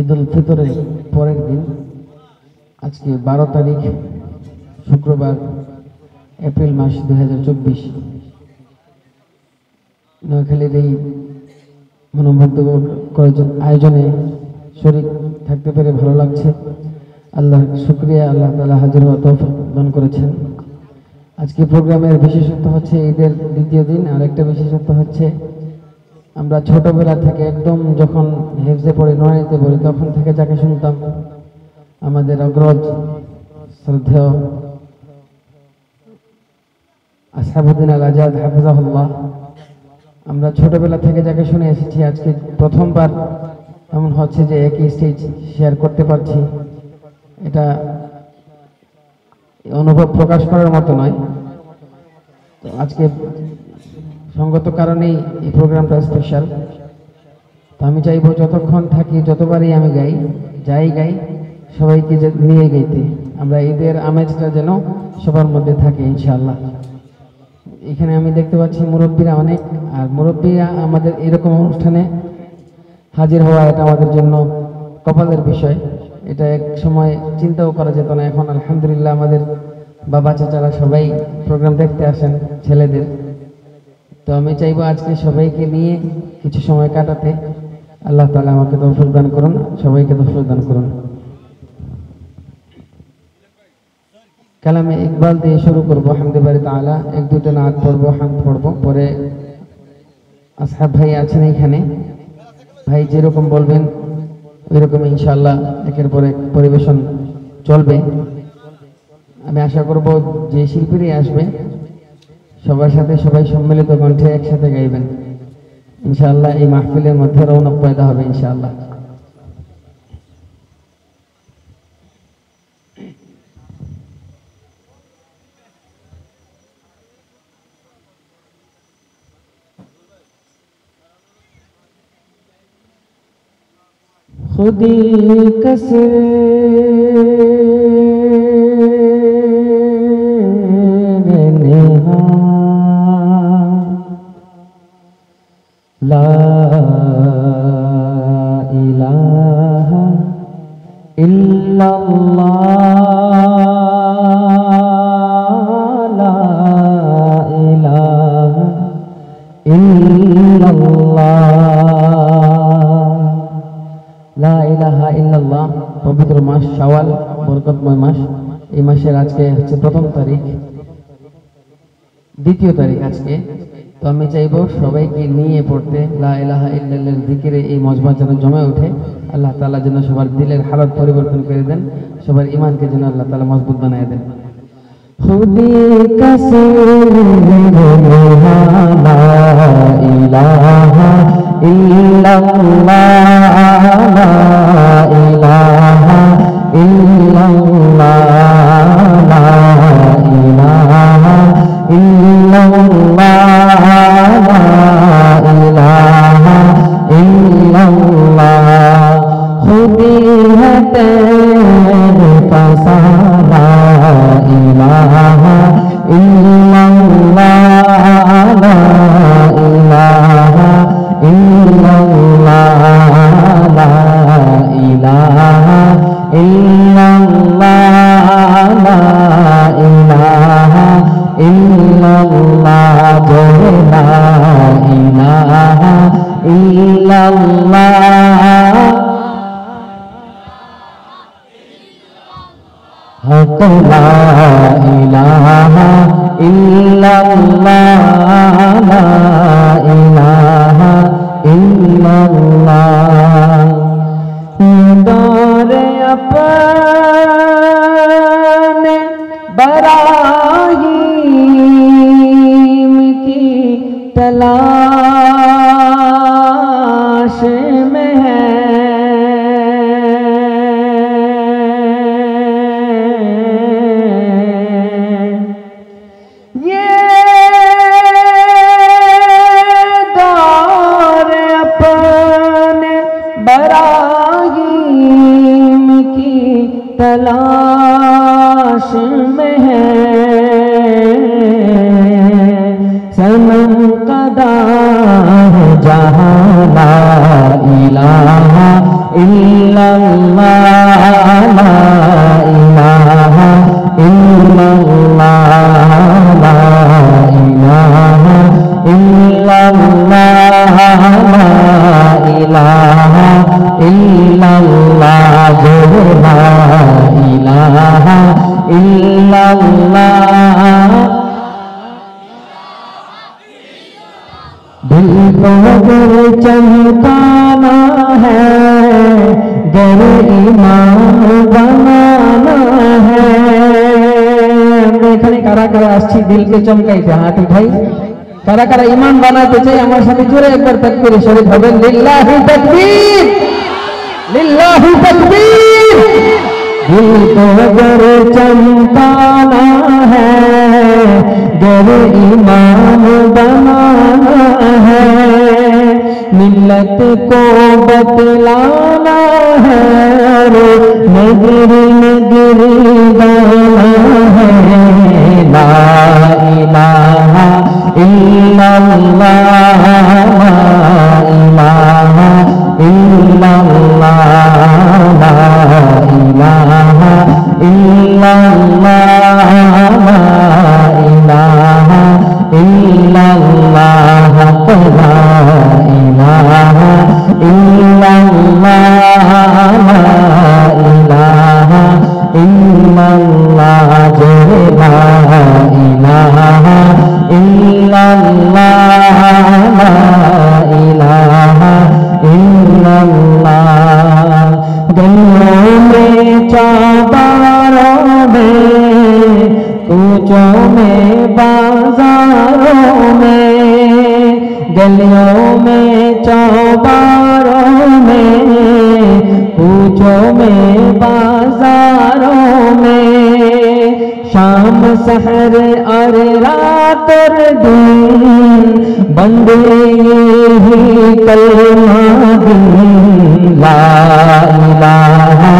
ঈদ উল ফিতরের পরের দিন আজকে 12 তারিখ শুক্রবার এপ্রিল মাস 2024। নোয়াখালীর এই মনোমুগ্ধকর আয়োজনে শরীক থাকতে পেরে ভালো লাগছে। আল্লাহ শুকরিয়া, আল্লাহ তাআলা হাজির হওয়া তৌফিক দান করেছেন। আজকে প্রোগ্রামের বিশেষত্ব হচ্ছে ঈদের দ্বিতীয় দিন। আর একটা বিশেষত্ব হচ্ছে আমরা ছোটবেলা থেকে একদম যখন হেফজে পড়ি, নয়নিতে পড়ি, তখন থেকে যাকে শুনতাম আমাদের অগ্রজ শ্রদ্ধেয় আসহাবুদ্দিন আল আজাদ হাফিজাহুল্লাহ, আমরা ছোটবেলা থেকে যাকে শুনে এসেছি, আজকে প্রথমবার এমন হচ্ছে যে একই স্টেজ শেয়ার করতে পারছি। এটা অনুভব প্রকাশ করার মতো নয়। তো আজকে সঙ্গত কারণেই এই প্রোগ্রামটা স্পেশাল। তো আমি চাইবো যতক্ষণ থাকি, যতবারই আমি গাই সবাইকে নিয়ে গাইতে, আমরা ঈদের আমেজটা যেন সবার মধ্যে থাকে ইনশাআল্লাহ। এখানে আমি দেখতে পাচ্ছি মুরব্বীরা অনেক, আর মুরব্বীরা আমাদের এরকম অনুষ্ঠানে হাজির হওয়া এটা আমাদের জন্য কপালের বিষয়। এটা এক সময় চিন্তাও করা যেত না, এখন আলহামদুলিল্লাহ আমাদের বাবা চাচারা সবাই প্রোগ্রাম দেখতে আসেন ছেলেদের। তো আমি চাইবো আজকে সবাইকে নিয়ে কিছু সময় কাটাতে। আল্লাহ তাআলা আমাকে তৌফিক দান করুন, সবাইকে তৌফিক দান করুন। কালামে ইকবাল দিয়ে শুরু করবো হামদে বারি তাআলা। এক দুটো নাত পড়বো, হামদ পড়বো, পরে আসহাব ভাই আছেন এখানে, ভাই যেরকম বলবেন ওই রকম ইনশাআল্লাহ একের পর এক পরিবেশন চলবে। আমি আশা করব যে শিল্পীরাই আসবে সবার সাথে সবাই সম্মিলিত কণ্ঠে একসাথে গাইবেন ইনশাআল্লাহ। এই মাহফিলের মধ্যে রৌনক পয়দা হবে ইনশাআল্লাহ। खुदी कसर नेहा ला इलाहा इल्लल्लाह, ला इलाहा इल्लल्लाह, লা ইলাহা ইল্লাল্লাহ। পবিত্র মাস শাওয়াল, বরকতময় মাস। এই মাসের আজকে হচ্ছে প্রথম তারিখ, দ্বিতীয় তারিখ আজকে। তো আমি চাইবো সবাইকে নিয়ে পড়তে লা ইলাহা ইল্লাল্লাহর জিকিরে এই মজমা যেন জমে ওঠে। আল্লাহ তাআলা যেন সবার দিলের হালত পরিবর্তন করে দেন, সবার ঈমানকে যেন আল্লাহ তাআলা মজবুত বানায় দেন। খুদি কসম লা ইলাহা ইল্লাল্লাহ, লা ইলাহা ইল্লাল্লাহ, লা ইলাহা ইল্লাল্লাহ, লা ইলাহা ইল্লাল্লাহ। খুদি है तेरे पास ला इलाहा इल्लल्लाह, ला इलाहा इल्लल्लाह, ला इलाहा इल्लल्लाह, ला इलाहा इल्लल्लाह, जोड़े ला इलाहा इल्लल्लाह, हक ला इलाहा इल्लल्लाह, ला इलाहा इल्लल्लाह। दौर अपने बराहीम की तलाश में है, ये ইল্লাল্লাহ লা ইলাহা ইল্লাল্লাহ লা ইলাহা ইল্লাল্লাহ লা ইলাহা ইল্লাল্লাহ লা ইলাহা ইল্লাল্লাহ दिल को अगर चमकाना है गर ईमान बनाना है এখানে কারা কারা আসছি দিলকে চমকাইতে হাত উঠাই কারা কারা ঈমান বানাতে চাই আমার সাথে জোরে একবার তাকবীর শরীফ হবেন লিল্লাহি তাকবীর লিল্লাহি তাকবীর दिल को अगर चमकाना है गर ईमान बनाना है मिल्लत को बतलाना है नगरी नगरी गाना है ला इलाहा इल्लल्लाह ला इलाहा इल्लल्लाह ला इलाहा इल्लल्लाह ला इलाहा इल्लल्लाह ला इलाहा इल्लल्लाह ला इलाहा इल्लल्लाह ला इलाहा इल्लल्लाह ला इलाहा इल्लल्लाह गलियों में चौबारों में कूचों में बाजारों में गलियों में चौबारों में कूचों में बाजारों में शाम सहर और रात और दिन बंदे ही कलमा दिन ला इलाहा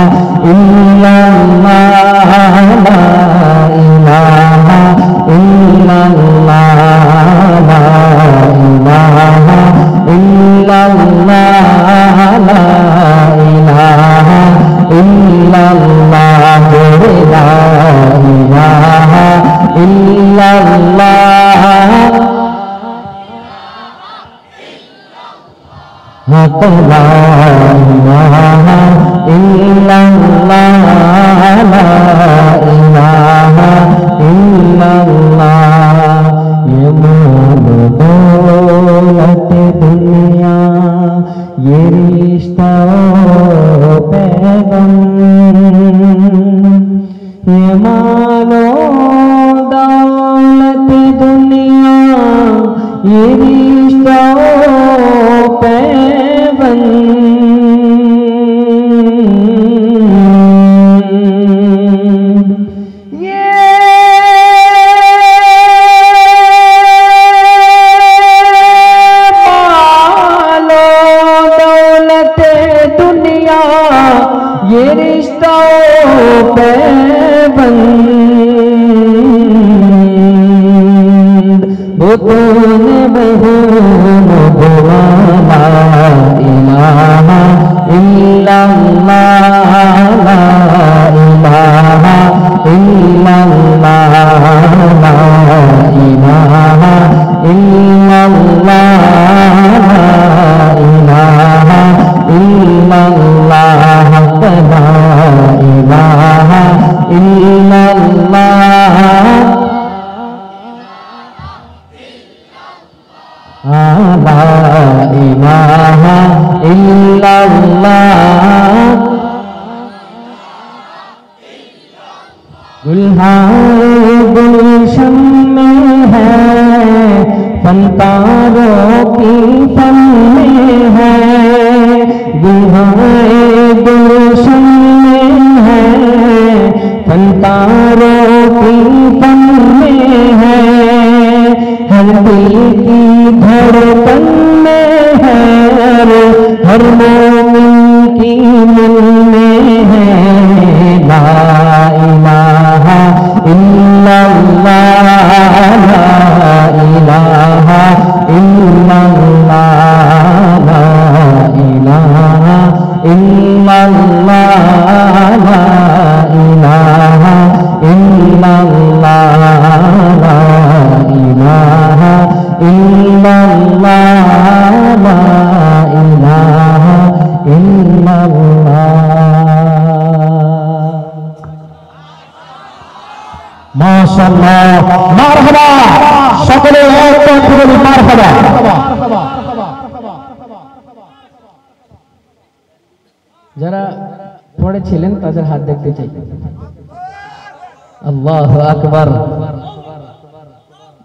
इल्लल्लाह ला इलाहा इल्लल्लाह ला इलाहा इल्लल्लाह ला इलाहा इल्लल्लाह ला इलाहा इल्लल्लाह हक ला इलाहा इल्लल्लाह ला इलाहा इल्लल्लाह ये माल दौलत दुनिया ये रिश्ता पैगम ये मालो दौलत दुनिया ये रिश्ता ये रिश्ता पैबंद बुतने बहून बुला ला इलाहा इल्लल्लाह ला इलाहा इल्लल्लाह ला इलाहा इल्लल्लाह ला इलाहा इल्लल्लाह ला इलाहा इल्लल्लाह ला इलाहा इल्लल्लाह गुलहार गुलशन में है फनकारों की फन में है गुलहार गुलशन में है फनकारों की फन में है हर दिल की धड़कन में है हर मोमिन की मिल में है ला इलाहा इल्लल्लाह ला इलाहा इल्लल्लाह ला इलाहा মাশাআল্লাহ, মারহাবা, সকলে একবার বলি মারহাবা। যারা পড়েছিলেন তাদের হাত দেখতে চাই। আল্লাহু আকবার।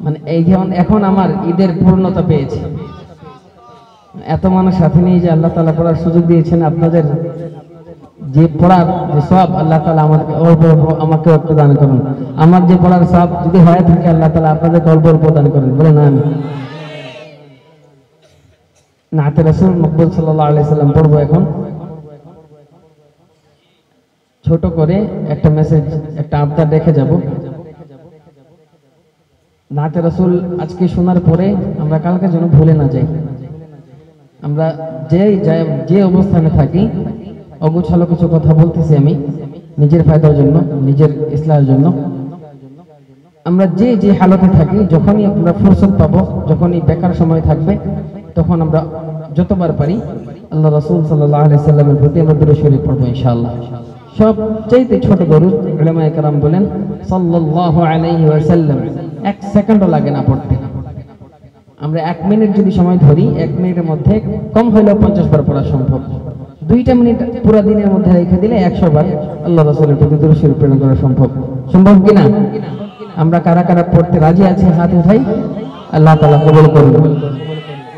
মানে এই এখন আমার ঈদের পূর্ণতা পেয়েছে। এত মানুষ সাথে নিয়ে যে আল্লাহ তাআলা পড়ার সুযোগ দিয়েছেন, আপনাদের যে পড়ার যে সব আল্লাহ তাআলা আমাকে একটু দান করুন। আমার যে পড়ার সব যদি হয়ে থাকে আল্লাহ তাআলা আপনাদেরকে অল্প অল্প দান করেন, বলে না আমি নাতে রাসূল মকবুল সাল্লাল্লাহু আলাইহি সাল্লাম পড়বো। এখন ছোট করে একটা মেসেজ, একটা আবদার রেখে যাব। নাতে রাসূল আজকে শোনার পরে আমরা কালকে যেন ভুলে না যাই। আমরা যে অবস্থানে থাকি, অগোছালো কিছু কথা বলতেছি আমি নিজের ফায়দার জন্য, নিজের ইসলামের জন্য। আমরা যে হালতে থাকি, যখনই আমরা ফুরসত পাবো, যখনই বেকার সময় থাকবে, তখন আমরা যতবার পারি আল্লাহ রাসূল সাল্লাল্লাহু আলাইহি সাল্লামের প্রতি আমরা দরুদ শরীফ পড়বো ইনশাআল্লাহ। সবচেয়ে ছোট দরুদ উলামায়ে কেরাম বলেন সাল্লাল্লাহু আলাইহি ওয়াসাল্লাম, 1 সেকেন্ডও লাগে না পড়তে। আমরা 1 মিনিট যদি সময় ধরি, 1 মিনিটের মধ্যে কম হইলেও 50 বার পড়া সম্ভব। 2টা মিনিট পুরো দিনের মধ্যে রেখে দিলে 100 বার আল্লাহ রাসূলের প্রতি দরুদ শরীফ প্রেরণ করা সম্ভব। সম্ভব কিনা? আমরা কারা কারা পড়তে রাজি আছি হাত উঠাই। আল্লাহ তাআলা কবুল করুন।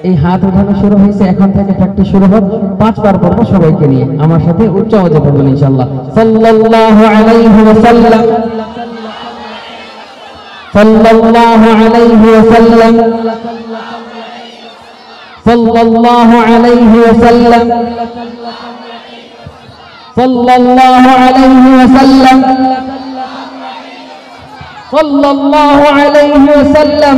এই হাত উঠানো শুরু হয়েছে, এখন থেকে প্র্যাকটিস শুরু হোক। 5 বার পড়ব সবাইকে নিয়ে, আমার সাথে উচ্চ আওয়াজে পড়বেন ইনশাআল্লাহ। সাল্লাল্লাহু আলাইহি ওয়াসাল্লাম, সাল্লাল্লাহু আলাইহি ওয়াসাল্লাম, সাল্লাল্লাহু আলাইহি ওয়াসাল্লাম, সাল্লাল্লাহু আলাইহি ওয়াসাল্লাম, সাল্লাল্লাহু আলাইহি ওয়াসাল্লাম।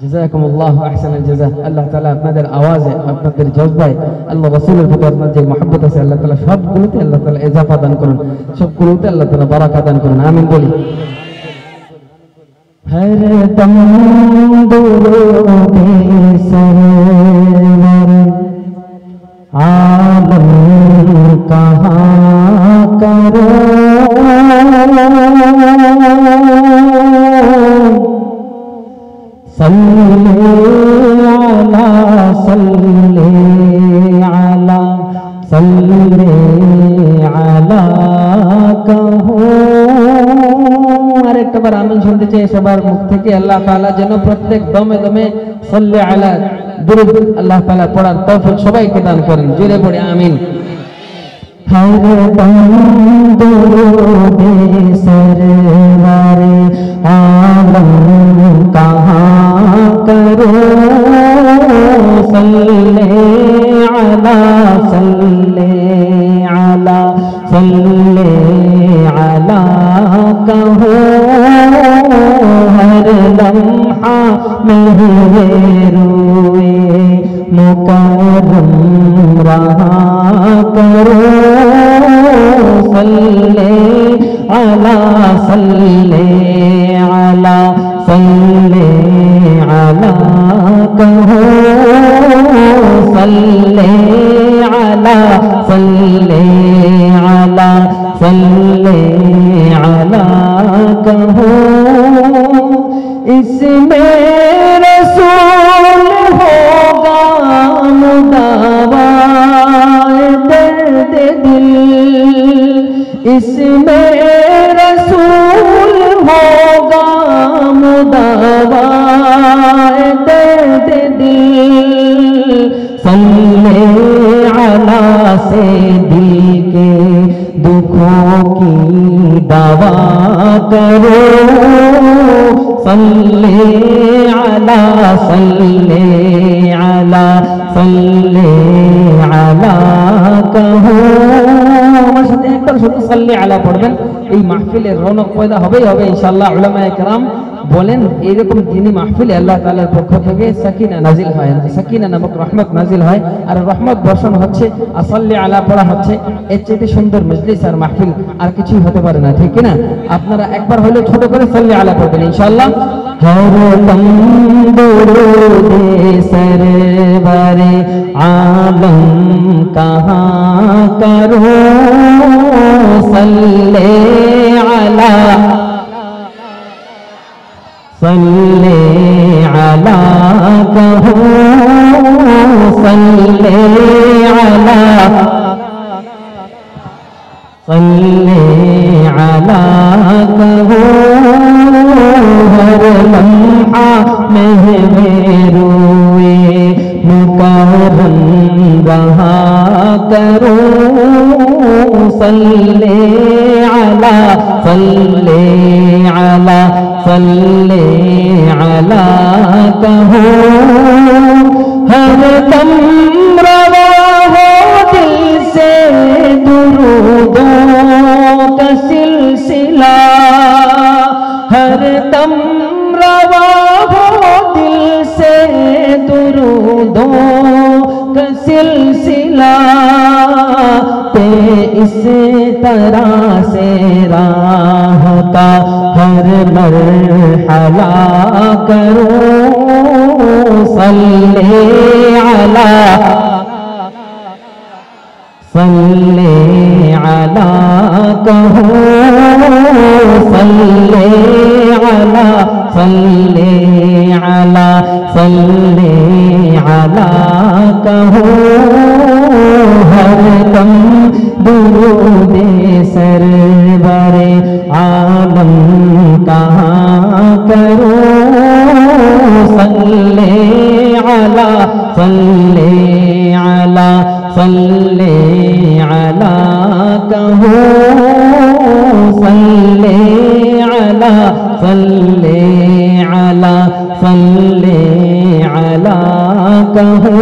জাযাকুমুল্লাহু আহসানাল জাযা। আল্লাহ তাআলা আপনাদের আওয়াজে, আপনাদের জজবায়, আল্লাহ রাসূলের প্রতি আপনাদের যে মহব্বত আছে, আল্লাহ তাআলা সবগুলোতে আল্লাহ তাআলা ইজাফা দান করুন, সবগুলোতে আল্লাহ তাআলা বারাকা দান করুন। আমিন বলি। হরদম দুরূদে সরওয়ার आलम कहाँ करो, सल्ले अला सल्ले अला सल्ले अला कहो। আরেকটা বার আমিন শুনতে চাই সবার মুখ থেকে। আল্লাহ তাআলা যেন প্রত্যেক দমে দমে সাল্লে আলা দুরূদ আল্লাহ তাআলা পড়ার তৌফিক সবাইকে দান করেন। জোরে পড়ে আমিন। हरदम दुरूदे सरवारे आलम कहाँ करो, सल्ले अला सल्ले अला सल्ले अला कहो। हर लम्हा मेरे रोए मुकर्रम रहा करो, सल्ले अला सल्ले अला सल्ले अला कहो, सल्ले अला सल्ले अला सल्ले अला कहो। इसमें रसूल होगा मुदावाए दर्द दिल, इसमें रसूल होगा मुदावाए दर्द दिल। सल्ले अला से दिल के दुखों की दवा करो, सल्ले अला सल्ले अला सल्ले अला कहो। আমার সাথে একবার শুধু সাল্লে আলা পড়বেন, এই মাহফিলের রৌনক পয়দা হবেই হবে ইনশাআল্লাহ। উলামায়ে কেরাম বলেন এইরকম দিনী মাহফিলে আল্লাহ তাআলার পক্ষ থেকে সাকিনা নাজিল হয়, সাকিনা নামক রহমত নাজিল হয়, আর রহমত বর্ষণ হচ্ছে, আসাল্লি আলা পড়া হচ্ছে। এর চেয়ে সুন্দর মজলিস আর মাহফিল আর কিছুই হতে পারে না, ঠিক না? আপনারা একবার হলে ছোট করে সাল্লি আলা পড়বেন ইনশাআল্লাহ। हरदम दुरूदे सरवरे आलम कहाँ करो सल्ले अला कहो सल्ले अला कहो हर लम्हा महमेरुए मुकरम रहा करो सल्ले अला कहो हर दम रवा हो दिल से दुरूदों का सिलसिला हर दम रवा हो दिल से दुरूदों का सिलसिला ते इस तरह से राह का हर मरहला करो सल्ले अला कहो सल्ले अला कहो हर दम दुरूदे सरवरे आलम कहाँ करो सल्ले अला कहो सल्ले अला कहो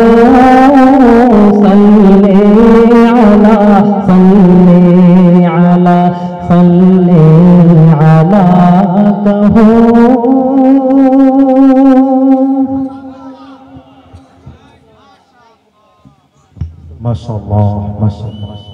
सल्ले अला कहो। माशाअल्लाह माशाअल्लाह।